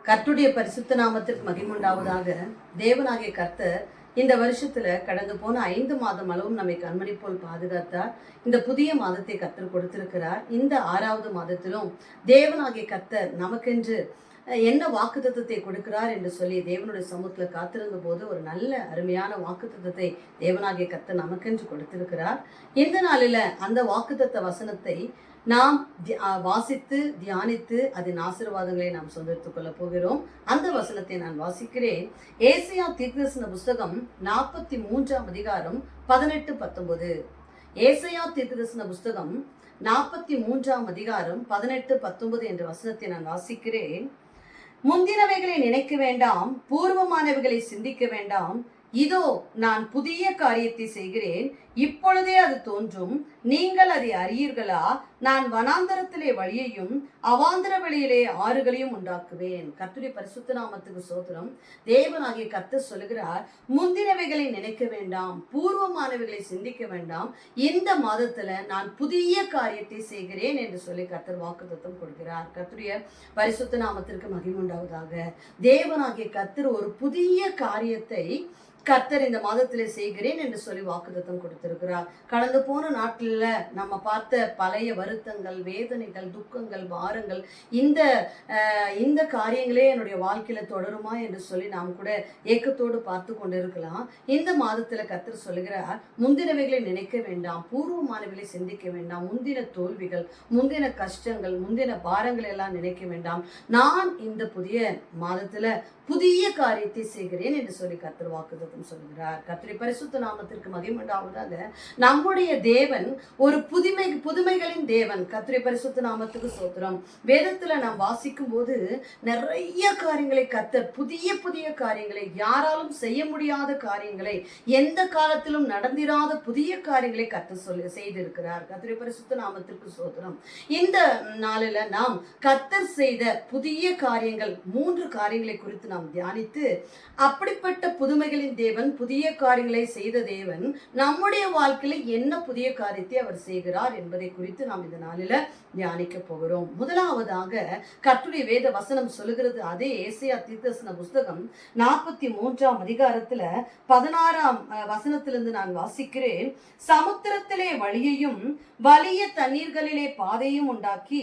கர்த்தருடைய பரிசுத்த நாமத்திற்கு மகிமுண்டாவதாக. தேவனாகிய கர்த்தர் இந்த வருஷத்துல கடந்து போன 5 மாதம் அளவும் நம்மை கண்மணி போல் பாதுகாத்தார். இந்த புதிய மாதத்தை கர்த்தர் கொடுத்திருக்கிறார். இந்த 6வது மாதத்திலும் தேவனாகிய கர்த்தர் நமக்கென்று என்ன வாக்குத்தத்தத்தை கொடுக்கிறார் என்று சொல்லி தேவனுடைய சமூகத்துல காத்திருந்த போது ஒரு நல்ல அருமையான வாக்குத்தத்தத்தை தேவனாகிய கர்த்தர் நமக்கென்று கொடுத்திருக்கிறார். இந்த நாளில அந்த வாக்குத்தத்த வசனத்தை நாம் வாசித்து தியானித்து அதன் ஆசீர்வாதங்களை நாம் சொந்தெடுத்துக் கொள்ள போகிறோம். அந்த வசனத்தை நான் வாசிக்கிறேன். ஏசாயா தீர்க்கதரிசன புஸ்தகம் 43ஆம் அதிகாரம் 18-19. ஏசாயா தீர்க்கதரிசன புஸ்தகம் 43ஆம் அதிகாரம் 18-19 என்ற வசனத்தை நான் வாசிக்கிறேன். முந்தினவைகளை நினைக்க வேண்டாம், பூர்வமானவைகளை சிந்திக்க வேண்டாம். இதோ நான் புதிய காரியத்தை செய்கிறேன், இப்பொழுதே அது தோன்றும், நீங்கள் அதை அறியீர்களா? நான் வனாந்தரத்திலே வழியையும் அவாந்தர வெளியிலே ஆறுகளையும் உண்டாக்குவேன். கர்த்தருடைய பரிசுத்த நாமத்துக்கு ஸ்தோத்திரம். தேவனாகிய கர்த்தர் சொல்லுகிறார், முந்தினவைகளை நினைக்க வேண்டாம், பூர்வமானவைகளை சிந்திக்க வேண்டாம். இந்த மாதத்துல நான் புதிய காரியத்தை செய்கிறேன் என்று சொல்லி கர்த்தர் வாக்குத்தத்தம் கொடுக்கிறார். கர்த்தருடைய பரிசுத்த நாமத்திற்கு மகிமுண்டாவதாக. தேவனாகிய கர்த்தர் ஒரு புதிய காரியத்தை கர்த்தர் இந்த மாதத்திலே செய்கிறேன் என்று சொல்லி வாக்குத்தத்தம் கொடுத்திருக்கிறார். கடந்து போன நாட்களில் நம்ம பார்த்த பழைய வருத்தங்கள், வேதனைகள், துக்கங்கள், பாரங்கள், இந்த காரியங்களே என்னுடைய வாழ்க்கையில தொடருமா என்று சொல்லி நாம் கூட ஏக்கத்தோடு பார்த்து கொண்டிருக்கலாம். இந்த மாதத்துல கர்த்தர் சொல்லுகிறார், முந்தினவைகளை நினைக்க வேண்டாம், பூர்வமானவைகளை சிந்திக்க வேண்டாம். முந்தின தோல்விகள், முந்தின கஷ்டங்கள், முந்தின பாரங்கள் எல்லாம் நினைக்க வேண்டாம். நான் இந்த புதிய மாதத்துல புதிய காரியத்தை செய்கிறேன் என்று சொல்லி கர்த்தர் வாக்குத்தத்தம் சொல்கிறார். கர்த்தருடைய பரிசுத்த நாமத்திற்கு மகிமையுண்டாவதாக. நம்முடைய தேவன் ஒரு புதுமைகளின் தேவன். கர்த்தருடைய பரிசுத்த நாமத்துக்கு ஸ்தோத்திரம். வேதத்துல நாம் வாசிக்கும் போது நிறைய காரியங்களை கர்த்தர் புதிய காரியங்களை, யாராலும் செய்ய முடியாத காரியங்களை, எந்த காலத்திலும் நடந்திராத புதிய காரியங்களை கர்த்தர் செய்திருக்கிறார். கர்த்தருடைய பரிசுத்த நாமத்திற்கு ஸ்தோத்திரம். இந்த நாளில நாம் கர்த்தர் செய்த புதிய காரியங்கள் 3 காரியங்களை குறித்து நாம் தியானித்து, அப்படிப்பட்ட புதுமைகளின் தேவன், புதிய காரியங்களை செய்த தேவன் நம்முடைய வாழ்க்கையில என்ன புதிய காரியத்தை அவர் செய்கிறார் என்பதை குறித்து நாம் இந்த நாளில தியானிக்க போகிறோம். முதலாவதாக கர்த்தருடைய வேத வசனம் சொல்லுகிறது. அதே ஏசாயா தீர்க்கதரிசன புஸ்தகம் 43ஆம் அதிகாரத்துல 16ஆம் வசனத்திலிருந்து நான் வாசிக்கிறேன். சமுத்திரத்திலே வழியையும் வலிய தண்ணீர்களிலே பாதையும் உண்டாக்கி,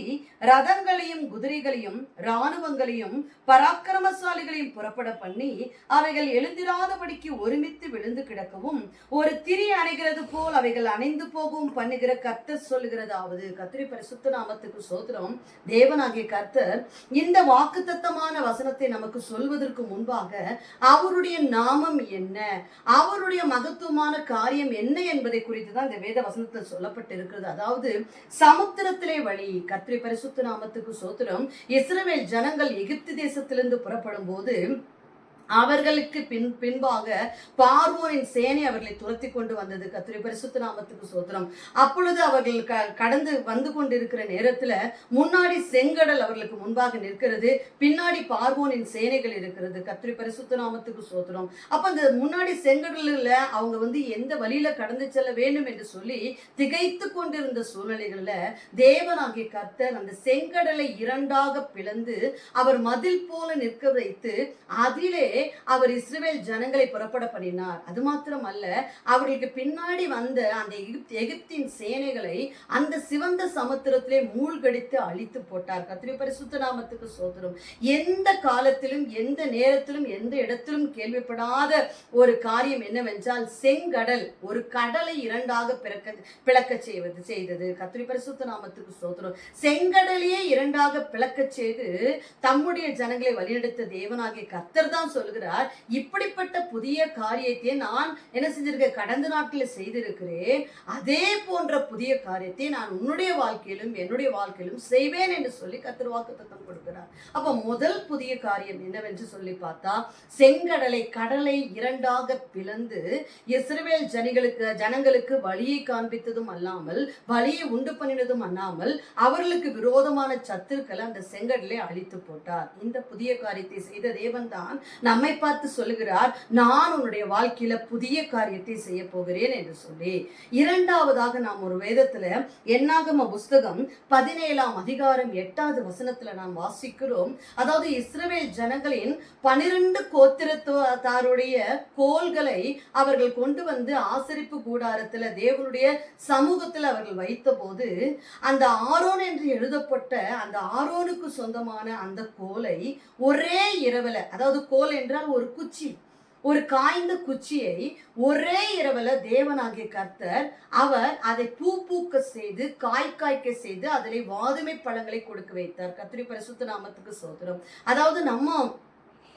ரதங்களையும் குதிரைகளையும் இராணுவங்களையும் பராக்கிரமசாலிகளையும் புறப்பட பண்ணி, அவைகள் எழுந்திராதபடிக்கு ஒருமித்து விழுந்து கிடக்கவும், ஒரு திரி அணைகிறது போல் அவைகள் அணைந்து போகவும் பண்ணுகிற கர்த்தர் சொல்லுகிறதாவது. கர்த்தருடைய பரிசுத்த நாமத்துக்கு ஸ்தோத்திரம். தேவனாகிய கர்த்தர் இந்த வாக்குத்தத்தமான வசனத்தை நமக்கு சொல்வதற்கு முன்பாக அவருடைய நாமம் என்ன, அவருடைய மகத்துவமான காரியம் என்ன என்பதை குறித்து தான் இந்த வேத வசனத்தில் சொல்லப்பட்டிருக்கிறது. அதாவது சமுத்திரத்திலே வழி. கர்த்தருடைய பரிசுத்த நாமத்துக்கு ஸ்தோத்திரம். இஸ்ரவேல் ஜனங்கள் எகிப்து தேசத்திலிருந்து புறப்படும் போது அவர்களுக்கு பின்பாக பார்வோனின் சேனை அவர்களை துரத்தி கொண்டு வந்தது. கர்த்தருடைய பரிசுத்த நாமத்துக்கு ஸ்தோத்திரம். அப்பொழுது அவர்கள் கடந்து வந்து கொண்டிருக்கிற நேரத்துல முன்னாடி செங்கடல் அவர்களுக்கு முன்பாக நிற்கிறது, பின்னாடி பார்வோனின் சேனைகள் இருக்கிறது. கர்த்தருடைய பரிசுத்த நாமத்துக்கு ஸ்தோத்திரம். அப்ப அந்த முன்னாடி செங்கடல்ல அவங்க எந்த வழியில கடந்து செல்ல வேண்டும் என்று சொல்லி திகைத்து கொண்டிருந்த சூழ்நிலைகள்ல தேவனாகிய கர்த்தர் அந்த செங்கடலை 2ஆக பிளந்து அவர் மதில் போல நிற்க வைத்து அதிலே அவர் இஸ்ரவேல் ஜனங்களை புறப்பட பண்ணினார். அது மாத்திரம் அல்ல, அவர்களுக்கு பின்னாடி வந்த அந்த எகிப்தின் சேனைகளை அந்த சிவந்த சமுத்திரத்திலே மூழ்கடித்து அழித்து போட்டார். கர்த்தருடைய பரிசுத்த நாமத்துக்கு ஸ்தோத்திரம். எந்த காலத்திலும், எந்த நேரத்திலும், எந்த இடத்திலும் கேள்விப்படாத ஒரு காரியம் என்னவென்றால், செங்கடல் ஒரு கடலை 2ஆக பிளக்க செய்தது. கர்த்தருடைய பரிசுத்த நாமத்துக்கு ஸ்தோத்திரம். செங்கடலையே 2ஆக பிளக்க செய்து தம்முடைய ஜனங்களை வழிநடத்த தேவனாகிய கர்த்தர் தான் சொல்லுகிறார், இப்படிப்பட்ட புதிய காரியத்தை நான் என்ன செஞ்சிருக்கேன், கடந்த நாட்களில் செய்திருக்கிறேன். அதே போன்ற புதிய காரியத்தை நான் உன்னுடைய வாழ்க்கையிலும் என்னுடைய வாழ்க்கையிலும் செய்வேன் என்று சொல்லி கர்த்தர் வாக்குத்தத்தம் கொடுக்கிறார். அப்ப முதல் புதிய காரியம் என்னவென்று சொல்லி பார்த்தா, கடலை 2ஆக பிளந்து இஸ்ரவேல் ஜனங்களுக்கு வழியை காண்பித்ததும் அல்லாமல், வழியை உண்டு பண்ணினதும் அல்லாமல், அவர்களுக்கு விரோதமான சத்துருக்களை அந்த செங்கடலை அழித்து போட்டார். இந்த புதிய காரியத்தை செய்த தேவன் தான் நம்மை பார்த்து சொல்லுகிறார், நான் உன்னுடைய வாழ்க்கையில புதிய காரியத்தை செய்ய போகிறேன் என்று சொல்லி. இரண்டாவதாக நாம் ஒரு வேதத்துல என்னாகம புஸ்தகம் 17ஆம் அதிகாரம் 8வது வசனத்துல நாம் வாசிக்கிறோம். அதாவது இஸ்ரவேல் ஜனங்களின் 12 கோத்திரத்தாருடைய கோல்களை அவர்கள் கொண்டு வந்து ஆசரிப்பு கூடாரத்துல தேவனுடைய சமூகத்தில் அவர்கள் வைத்த போது அந்த ஆரோன் என்று எழுதப்பட்ட அந்த ஆரோனுக்கு சொந்தமான அந்த கோலை ஒரே இரவுல, அதாவது கோல் என்றால் ஒரு குச்சி, ஒரு காய்ந்த குச்சியை ஒரே இரவுல தேவனாகிய கர்த்தர் அவர் அதை பூக்க செய்து காய்க்க செய்து அதிலே வாதுமை பழங்களை கொடுக்க வைத்தார். கர்த்தருடைய பரிசுத்த நாமத்துக்கு ஸ்தோத்திரம். அதாவது நம்ம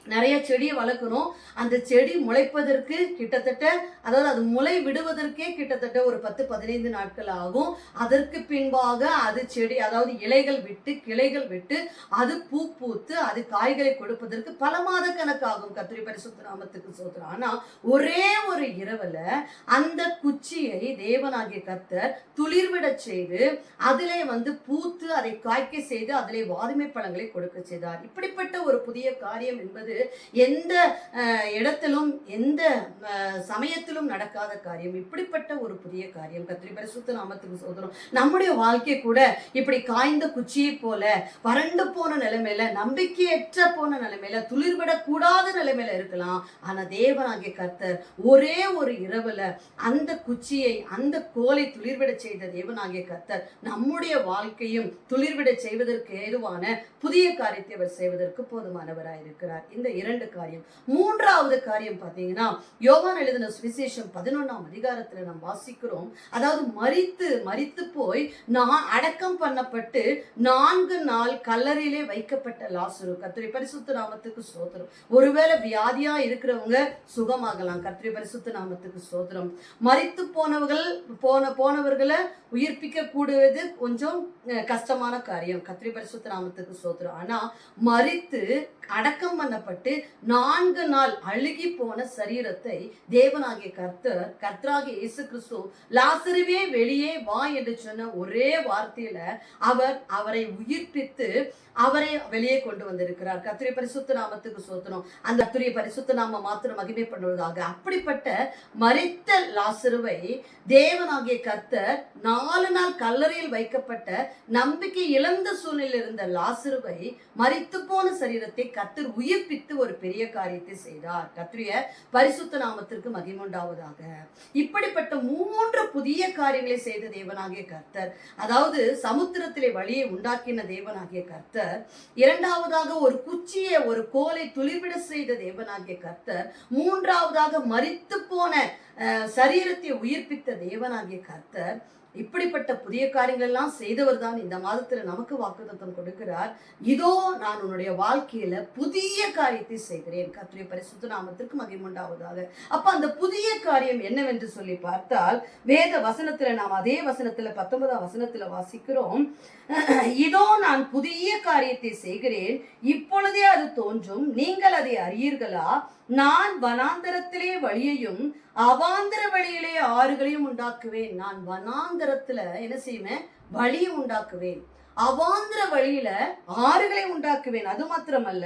நிறைய செடியை வளர்க்கணும். அந்த செடி முளைப்பதற்கு கிட்டத்தட்ட, அதாவது அது முளை விடுவதற்கே கிட்டத்தட்ட ஒரு 10-15 நாட்கள் ஆகும். அதற்கு பின்பாக அது செடி, அதாவது இலைகள் விட்டு கிளைகள் விட்டு அது பூத்து அது காய்களை கொடுப்பதற்கு பல மாத கணக்காகும். கர்த்தருடைய பரிசுத்த நாமத்துக்கு ஸ்தோத்திரம். ஆனா ஒரே ஒரு இரவுல அந்த குச்சியை தேவனாகிய கர்த்தர் துளிர்விட செய்து அதிலே பூத்து அதை காய்க்க செய்து அதிலே வாதுமை பழங்களை கொடுக்க செய்தார். இப்படிப்பட்ட ஒரு புதிய காரியம் என்பது எந்த இடத்திலும் எந்த சமயத்திலும் நடக்காத காரியம். இப்படிப்பட்ட ஒரு புதிய காரியம். கர்த்தருடைய பரிசுத்த நாமத்துக்கு ஸ்தோத்திரம். நம்முடைய வாழ்க்கை கூட இப்படி காய்ந்த குச்சியை போல வறண்டு போன நிலைமையில, நம்பிக்கையற்ற போன நிலைமையில, துளிர்விடக் கூடாத நிலைமையில இருக்கலாம். ஆனா தேவனாகிய கர்த்தர் ஒரே ஒரு இரவுல அந்த குச்சியை, அந்த கோலை துளிர்விட செய்த தேவனாகிய கர்த்தர் நம்முடைய வாழ்க்கையும் துளிர்விட செய்வதற்கு ஏதுவான புதிய காரியத்தை அவர் செய்வதற்கு போதுமானவராயிருக்கிறார். இந்த 2 காரியம். மூன்றாவது காரியம் பார்த்தீங்கன்னா, யோவான் எழுதின சுவிசேஷம் 11ஆம் அதிகாரத்துல நாம் வாசிக்கிறோம். அதாவது மரித்து போய் நான் அடக்கம் பண்ணப்பட்டு 4 நாள் கல்லறையிலே வைக்கப்பட்ட லாசரு. கர்த்தருடைய பரிசுத்த நாமத்துக்கு ஸ்தோத்திரம். ஒருவேளை வியாதியா இருக்கிறவங்க சுகமாகலாம். கர்த்தருடைய பரிசுத்த நாமத்துக்கு ஸ்தோத்திரம். மரித்து போனவர்களை உயிர்ப்பிக்க கூடுவது கொஞ்சம் கஷ்டமான காரியம். கர்த்தருடைய பரிசுத்த நாமத்துக்கு ஸ்தோத்திரம். ஆனா மரித்து அடக்கம் பண்ணப்பட்டு 4 நாள் அழுகி போன சரீரத்தை தேவனாகிய கர்த்தராகிய இயேசு கிறிஸ்து லாசருவே வெளியே வா என்று சொன்ன ஒரே வார்த்தையில அவரை உயிர்ப்பித்து அவரை வெளியே கொண்டு வந்திருக்கிறார். கர்த்தருடைய பரிசுத்த நாமத்துக்கு ஸ்தோத்திரம். அந்த கர்த்தருடைய பரிசுத்த நாம மாத்திரம் மகிமை பண்ணுவதாக. அப்படிப்பட்ட மரித்த லாசருவை தேவனாகிய கர்த்தர் 4 நாள் கல்லறையில் வைக்கப்பட்ட நம்பிக்கை இழந்த சூழ்நிலையில் இருந்த லாசருவை மரித்து போன சரீரத்தை கர்த்தர் உயிர்ப்பித்து ஒரு பெரிய காரியத்தை செய்தார். கர்த்தருடைய பரிசுத்த நாமத்திற்கு மகிமை உண்டாவதாக. இப்படிப்பட்ட 3 புதிய காரியங்களை செய்த தேவனாகிய கர்த்தர், அதாவது சமுத்திரத்திலே வழியை உண்டாக்கின தேவனாகிய கர்த்தர், இரண்டாவதாக ஒரு குச்சியை, ஒரு கோலை துளிர்விட செய்த தேவனாகிய கர்த்தர், மூன்றாவதாக மரித்து போன சரீரத்தை உயிர்ப்பித்த தேவனாகிய கர்த்தர், இப்படிப்பட்ட புதிய காரியங்கள் எல்லாம் செய்தவர் தான் இந்த மாதத்துல நமக்கு வாக்குத்தத்தம் கொடுக்கிறார். இதோ நான் உன்னுடைய வாழ்க்கையில புதிய காரியத்தை செய்கிறேன். கர்த்தருடைய பரிசுத்த நாமத்திற்கு மகிமை உண்டாவதாக. அப்ப அந்த புதிய காரியம் என்னவென்று சொல்லி பார்த்தால், வேத வசனத்துல நாம் அதே வசனத்துல 19ஆம் வசனத்துல வாசிக்கிறோம். இதோ நான் புதிய காரியத்தை செய்கிறேன், இப்பொழுதே அது தோன்றும், நீங்கள் அதை அறியீர்களா? நான் வனாந்தரத்திலே வழியையும் அவாந்தர வழியிலே ஆறுகளையும் உண்டாக்குவேன். நான் வனாந்தரத்துல என்ன செய்வேன்? வழியை உண்டாக்குவேன். அவாந்திர வழியில ஆறுகளை உண்டாக்குவேன். அது மாத்திரமல்ல,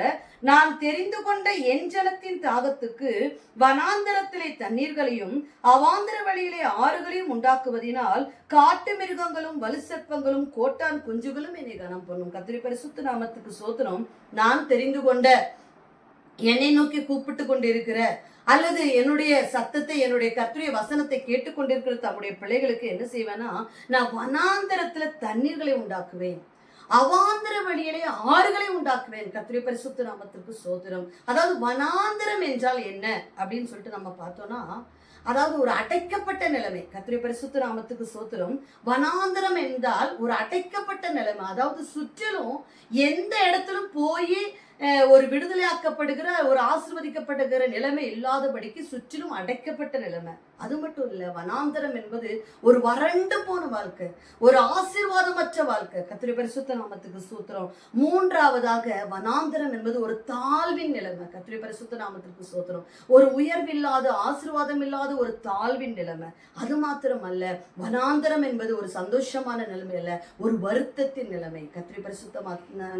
நான் தெரிந்து கொண்ட என் ஜனத்தின் தாகத்துக்கு வனாந்தரத்திலே தண்ணீர்களையும் அவாந்திர வழியிலே ஆறுகளையும் உண்டாக்குவதினால் காட்டு மிருகங்களும் வலுசற்பங்களும் கோட்டான் குஞ்சுகளும் என்னை கனம் பண்ணும். கர்த்தருடைய பரிசுத்த நாமத்துக்கு ஸ்தோத்திரம். நான் தெரிந்து கொண்ட, என்னை நோக்கி கூப்பிட்டு கொண்டிருக்கிற, அல்லது என்னுடைய சத்தத்தை, என்னுடைய கர்த்தருடைய வசனத்தை கேட்டுக்கொண்டிருக்கிற தம்முடைய பிள்ளைகளுக்கு என்ன செய்வேன்னா, நான் வனாந்தரத்துல தண்ணீர்களை உண்டாக்குவேன், அவாந்தர வழியிலே ஆறுகளை உண்டாக்குவேன். கர்த்தருடைய பரிசுத்த நாமத்திற்கு ஸ்தோத்திரம். அதாவது வனாந்தரம் என்றால் என்ன அப்படின்னு சொல்லிட்டு நம்ம பார்த்தோம்னா, அதாவது ஒரு அடைக்கப்பட்ட நிலைமை. கர்த்தருடைய பரிசுத்த நாமத்துக்கு ஸ்தோத்திரம். வனாந்தரம் என்றால் ஒரு அடைக்கப்பட்ட நிலைமை. அதாவது சுற்றிலும் எந்த இடத்திலும் போய் ஒரு விடுதலையாக்கப்படுகிற, ஒரு ஆசீர்வதிக்கப்படுகிற நிலைமை இல்லாதபடிக்கு சுற்றிலும் அடைக்கப்பட்ட நிலைமை. அது மட்டும் இல்ல, வனாந்தரம் என்பது ஒரு வறண்டு போன வாழ்க்கை, ஒரு ஆசீர்வாதமற்ற வாழ்க்கை. கர்த்தருடைய பரிசுத்த நாமத்துக்கு ஸ்தோத்திரம். மூன்றாவதாக வனாந்தரம் என்பது ஒரு தாழ்வின் நிலைமை. கர்த்தருடைய பரிசுத்த நாமத்துக்கு ஸ்தோத்திரம். ஒரு உயர்வில்லாத, ஆசீர்வாதம் இல்லாத ஒரு தாழ்வின் நிலைமை. அது மாத்திரம் அல்ல, வனாந்தரம் என்பது ஒரு சந்தோஷமான நிலைமை அல்ல, ஒரு வருத்தத்தின் நிலைமை. கர்த்தருடைய பரிசுத்த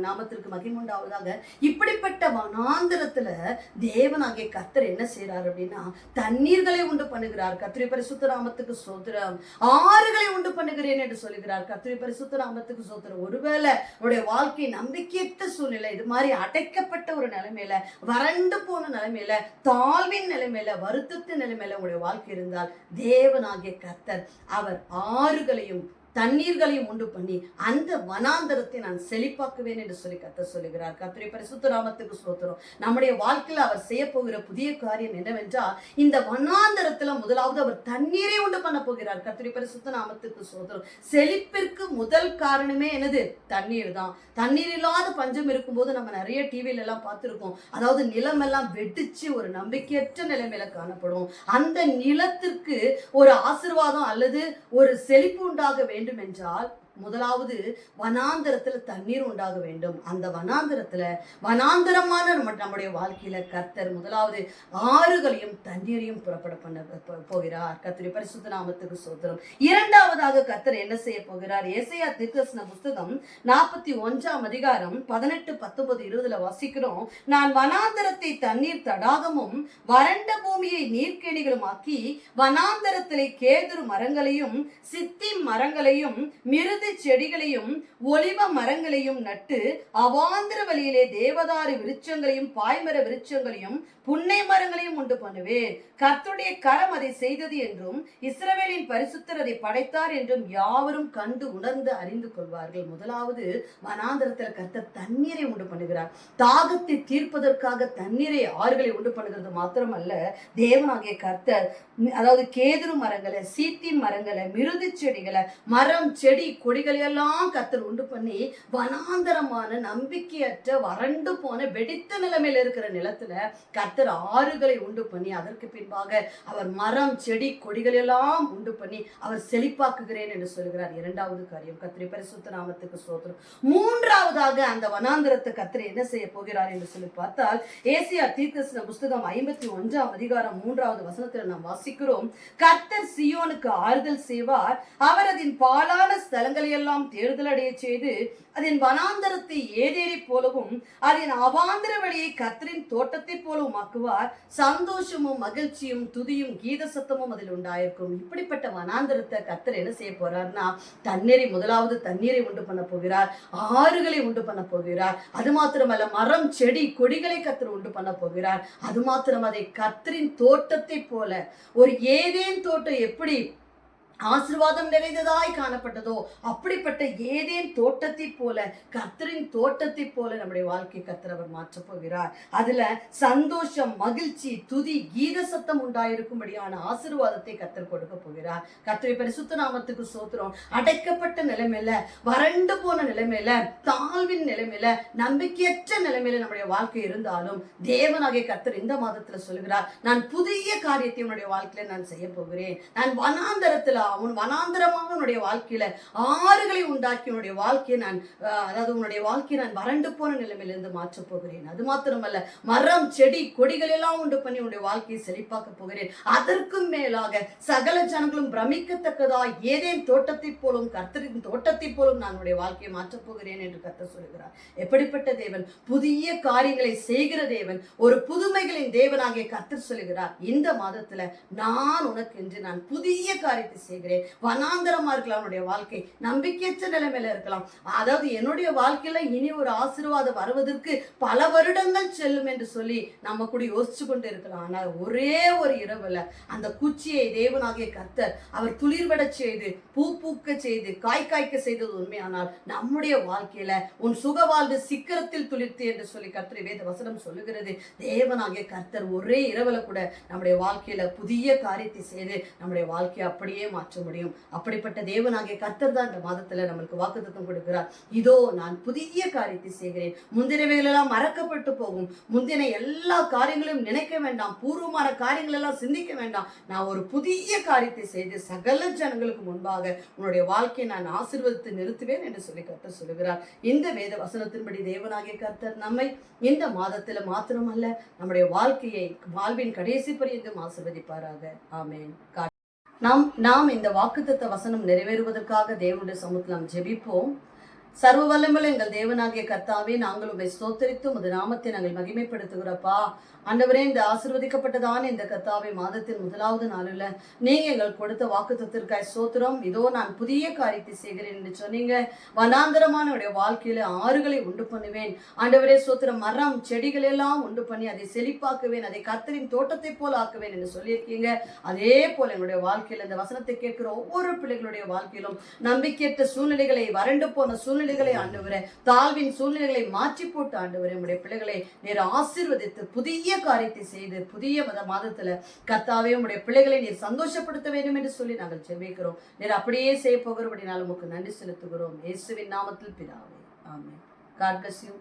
நாமத்திற்கு மகிமை உண்டாவதாக. இப்படிப்பட்ட வனாந்திரத்துல தேவனாகிய கர்த்தர் என்ன செய்யறாரு அப்படின்னா தண்ணீர்களை உண்டு பண்ணுகிறார். கர்த்தருடைய பரிசுத்த நாமத்துக்கு ஸ்தோத்திரம். ஆறுகளை உண்டு பண்ணுகிறேன் என்று சொல்லுகிறார். கர்த்தருடைய பரிசுத்த நாமத்துக்கு ஸ்தோத்திரம். ஒருவேளை உங்களுடைய வாழ்க்கை நம்பிக்கையற்ற சூழ்நிலை, இது மாதிரி அடைக்கப்பட்ட ஒரு நிலைமையில, வறண்டு போன நிலைமையில, தாழ்வின் நிலைமையில, வருத்தத்தின் நிலைமையில உங்களுடைய வாழ்க்கை இருந்தால் தேவனாகிய கர்த்தர் அவர் ஆறுகளையும் தண்ணீர்களையும் உண்டு பண்ணி அந்த வனாந்தரத்தை நான் செழிப்பாக்குவேன் என்று சொல்லி கர்த்தர் சொல்லுகிறார். கர்த்தருடைய பரிசுத்த நாமத்துக்கு ஸ்தோத்திரம். நம்முடைய வாழ்க்கையில அவர் செய்ய போகிற புதிய காரியம் என்னவென்றால் இந்த வனாந்தரத்துல முதலாவது அவர் தண்ணீரை உண்டு பண்ண போகிறார். கர்த்தருடைய பரிசுத்த நாமத்துக்கு ஸ்தோத்திரம். செழிப்பிற்கு முதல் காரணமே என்னது? தண்ணீர் தான். தண்ணீர் இல்லாத பஞ்சம் இருக்கும்போது நம்ம நிறைய டிவில எல்லாம் பார்த்திருக்கோம். அதாவது நிலம் எல்லாம் வெடிச்சு ஒரு நம்பிக்கையற்ற நிலைமையில காணப்படும். அந்த நிலத்திற்கு ஒரு ஆசீர்வாதம் அல்லது ஒரு செழிப்பு உண்டாக வேண்டும் என்றால் முதலாவது வனாந்தரத்துல தண்ணீர் உண்டாக வேண்டும். அந்த வனாந்தரமான நம்முடைய வாழ்க்கையில கர்த்தர் முதலாவது ஆறுகளையும் தண்ணீரையும் புறப்பட பண்ண போகிறார். கர்த்தருடைய பரிசுத்த நாமத்துக்கு ஸ்தோத்திரம். இரண்டாவதாக கர்த்தர் என்ன செய்ய போகிறார்? ஏசாயா தீர்க்கதரிசன புத்தகம் 41 அதிகாரம் 18, 19, 20 வாசிக்கிறோம். நான் வனாந்தரத்தை தண்ணீர் தடாகமும் வறண்ட பூமியை நீர்க்கேணிகளும் ஆக்கி வனாந்தரத்திலே கேதுரு மரங்களையும் சித்தி மரங்களையும் மிருது செடிகளையும் ஒலிவ மரங்களையும் நட்டு அவாந்திர வழியிலே தேவதாரு விருட்சங்களையும் பாய்மர விருட்சங்களையும் புன்னை மரங்களையும் உண்டு பண்ணுவேன். கர்த்தருடைய கரம் அதை செய்தது என்றும் இஸ்ரவேலின் பரிசுத்தர் அதை படைத்தார் என்றும் யாவரும் கண்டு உணர்ந்து அறிந்து கொள்வார்கள். முதலாவது வனாந்தரத்தில் கர்த்தர் தண்ணீரை உண்டு பண்ணுகிறார். தாகத்தை தீர்ப்பதற்காக தண்ணீரை ஆறுகளை உண்டு பண்ணுகிறது மாத்திரமல்ல, தேவனாகிய கர்த்தர் அதாவது கேதுரு மரங்களை, சீத்தி மரங்களை, மிருது செடிகளை, மரம் செடி கொடிகளையெல்லாம் கர்த்தர் உண்டு பண்ணி வனாந்தரமான நம்பிக்கையற்ற வறண்டு போன வெடித்த நிலைமையில இருக்கிற நிலத்துல கர்த்தர் ஆறுகளை உண்டு பண்ணி அதற்கு பின்பாக அவர் மரம் செடி கொடிகளெல்லாம் உண்டு பண்ணி அவர் செழிப்பாக்குகிறேன் என்று சொல்கிறார். இரண்டாவது காரியம். கர்த்தருடைய பரிசுத்த நாமத்துக்கு ஸ்தோத்திரம். மூன்றாவதாக அந்த வனாந்தரத்தை கர்த்தர் என்ன செய்ய போகிறார் என்று சொல்லி பார்த்தால் ஏசாயா தீர்க்கதரிசன புத்தகம் 51 அதிகாரம் 3வது வசனத்தில் நாம் வாசிக்கிறோம். கர்த்தர் சீயோனுக்கு ஆறுதல் செய்வார். அவர் அதன் பாழான ஸ்தலங்களை எல்லாம் தேர்தல் அடைய செய்து அதன் வனாந்தரத்தை ஏதேரி போலவும் அதன் அவாந்திர வழியை கர்த்தரின் தோட்டத்தை போலவும் ஆக்குவார். சந்தோஷமும் மகிழ்ச்சியும் துதியும் கீத சத்தமும் அதில் உண்டாயிருக்கும். இப்படிப்பட்ட வனாந்தரத்தை கர்த்தர் என்ன செய்ய போறார்னா முதலாவது தண்ணீரை உண்டு பண்ண போகிறார். ஆறுகளை உண்டு பண்ண போகிறார். அது மாத்திரமல்ல, மரம் செடி கொடிகளை கர்த்தர் உண்டு பண்ண போகிறார். அது மாத்திரம் அதை கர்த்தரின் தோட்டத்தை போல, ஒரு ஏதேன் தோட்டம் எப்படி ஆசீர்வாதம் நிறைந்ததாய் காணப்பட்டதோ அப்படிப்பட்ட ஏதேன் தோட்டத்தை போல, கர்த்தரின் தோட்டத்தை போல நம்முடைய வாழ்க்கை கர்த்தர் அவர் மாற்றப் போகிறார். அதுல சந்தோஷம், மகிழ்ச்சி, துதி, கீத சத்தம் உண்டாயிருக்கும்படியான ஆசீர்வாதத்தை கர்த்தர் கொடுக்க போகிறார். கர்த்தருடைய பரிசுத்த நாமத்துக்கு ஸ்தோத்திரம். அடைக்கப்பட்ட நிலைமையில, வறண்டு போன நிலைமையில, தாழ்வின் நிலைமையில, நம்பிக்கையற்ற நிலைமையில நம்முடைய வாழ்க்கை இருந்தாலும் தேவனாகிய கர்த்தர் இந்த மாதத்துல சொல்கிறார், நான் புதிய காரியத்தை உன்னுடைய வாழ்க்கையில நான் செய்ய போகிறேன். நான் வனாந்தரத்துல வனாந்தரமாக உன்னுடைய வாழ்க்கையில ஆறுகளை உண்டாக்கி உன்னுடைய வாழ்க்கையை நான் அதாவது உன்னுடைய வாழ்க்கையை நான் வறண்டு போன நிலைமையிலிருந்து மாற்றப் போகிறேன். அது மாத்திரமல்ல, மரம் செடி கொடிகள் எல்லாம் உண்டு பண்ணி உன்னுடைய வாழ்க்கையை செழிப்பாக்க போகிறேன். அதற்கும் மேலாக சகல ஜனங்களும் பிரமிக்கத்தக்கதா ஏதேன் தோட்டத்தை போலும் கர்த்தரின் தோட்டத்தை போலும் நான் உன்னுடைய வாழ்க்கையை மாற்றப் போகிறேன் என்று கர்த்தர் சொல்கிறார். எப்படிப்பட்ட தேவன்! புதிய காரியங்களை செய்கிற தேவன், ஒரு புதுமைகளின் தேவனாகிய கர்த்தர் சொல்கிறார், இந்த மாதத்துல நான் உனக்கு என்று நான் புதிய காரியத்தை செய்கிறேன். வனாந்தரமா இருக்கலாம் அவனுடைய வாழ்க்கை, நம்பிக்கையற்ற நிலைமையில இருக்கலாம். அதாவது என்னுடைய வாழ்க்கையில இனி ஒரு ஆசீர்வாதம் வருவதற்கு பல வருடங்கள் செல்லும் என்று சொல்லி நம்ம கூட யோசிச்சு கொண்டு இருக்கலாம். ஆனால் ஒரே ஒரு இரவுல அந்த குச்சியை தேவனாகிய கர்த்தர் அவர் துளிர்விட செய்து பூ பூக்க செய்து காய்க்க செய்தது உண்மையானால் நம்முடைய வாழ்க்கையில உன் சுகவாழ்வு சிக்கரத்தில் துளிர்த்து என்று சொல்லி கர்த்தர் வேத வசனம் சொல்லுகிறது. தேவனாகிய கர்த்தர் ஒரே இரவுல கூட நம்முடைய வாழ்க்கையில புதிய காரியத்தை செய்து நம்முடைய வாழ்க்கையை அப்படியே மாற்ற முடியும். அப்படிப்பட்ட தேவனாகிய கர்த்தர் தான் இந்த மாதத்துல நம்மளுக்கு வாக்குத்தத்தம் கொடுக்கிறார். இதோ நான் புதிய காரியத்தை செய்கிறேன், முந்தினவைகள் எல்லாம் மறக்கப்பட்டு போகும், முந்தின எல்லா காரியங்களையும் நினைக்க வேண்டாம், பூர்வமான காரியங்கள் எல்லாம் சிந்திக்க வேண்டாம், நான் ஒரு புதிய காரியத்தை செய்து சகல ஜனங்களுக்கு முன்பாக உன்னுடைய வாழ்க்கையை நான் ஆசீர்வதித்து நிறுத்துவேன் என்று சொல்லி கர்த்தர் சொல்லுகிறார். இந்த வேத வசனத்தின்படி தேவனாகிய கர்த்தர் நம்மை இந்த மாதத்துல மாத்திரமல்ல நம்முடைய வாழ்க்கையை வாழ்வின் கடைசி பரியந்தம் ஆசீர்வதிப்பாராக. ஆமென். நாம் இந்த வாக்குத்தத்த வசனம் நிறைவேறுவதற்காக தேவனுடைய சமூகத்தில் நாம் ஜெபிப்போம். சர்வ வல்லமுள்ள எங்கள் தேவனாகிய கர்த்தாவே, நாங்கள் உம்மை ஸ்தோத்தரித்து உமது நாமத்தை நாங்கள் மகிமைப்படுத்துகிறப்பா. ஆண்டவரே, இந்த ஆசீர்வதிக்கப்பட்டதான இந்த கர்த்தாவே மாதத்தின் முதலாவது நாளில் நீங்க எங்கள் கொடுத்த வாக்குத்தத்திற்காய் ஸ்தோத்திரம். இதோ நான் புதிய காரியத்தை செய்கிறேன் என்று சொன்னீங்க. வனாந்தரமான வாழ்க்கையில ஆறுகளை உண்டு பண்ணுவேன். ஆண்டவரே ஸ்தோத்திரம். மரம் செடிகள் எல்லாம் உண்டு பண்ணி அதை செழிப்பாக்குவேன், அதை கர்த்தரின் தோட்டத்தை போல் ஆக்குவேன் என்று சொல்லியிருக்கீங்க. அதே போல எங்களுடைய வாழ்க்கையில் இந்த வசனத்தை கேட்கிற ஒவ்வொரு பிள்ளைகளுடைய வாழ்க்கையிலும் நம்பிக்கையற்ற சூழ்நிலைகளை, வறண்டு போன சூழ்நிலைகளை ஆண்டவரே, தாழ்வின் சூழ்நிலைகளை மாற்றி போட்டு ஆண்டவரே, நம்முடைய பிள்ளைகளை நீர் ஆசீர்வதித்து புதிய காரியத்தை செய்து புதிய மாதத்துல கர்த்தாவே உம்முடைய பிள்ளைகளை நீர் சந்தோஷப்படுத்த வேண்டும் என்று சொல்லி நாங்கள் ஜெபிக்கிறோம். நீர் அப்படியே செய்ய போகிறபடினால் உமக்கு நன்றி செலுத்துகிறோம். இயேசுவின் நாமத்தில் பிதாவே, ஆமென். God bless you.